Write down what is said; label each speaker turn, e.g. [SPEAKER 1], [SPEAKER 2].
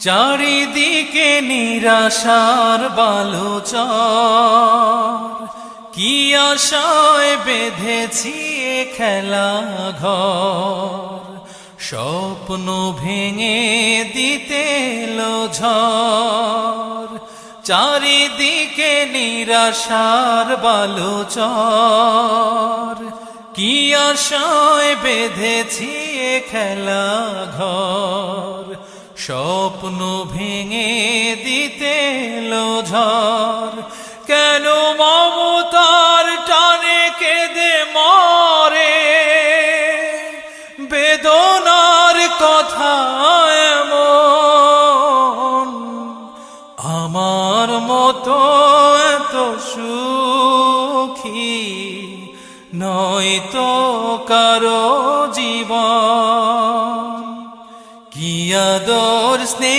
[SPEAKER 1] চারিদিকে নিরাশার বালুচর, কি আশায় বেঁধেছি এ খেলা ঘর। স্বপ্ন ভেঙে দিতে এলো ঝড়, চারিদিকে নিরাশার বালুচর, কি আশায় বেঁধেছি এ খেলা ঘর। স্বপ্ন ভেঙে দিতে এলো ঝড়, কেন মমতার টানে কেঁদে মরে, বেদনার কথা এমন। আমার মতো এত সুখী নয়তো কারো জীবন। কি আদর স্নেহ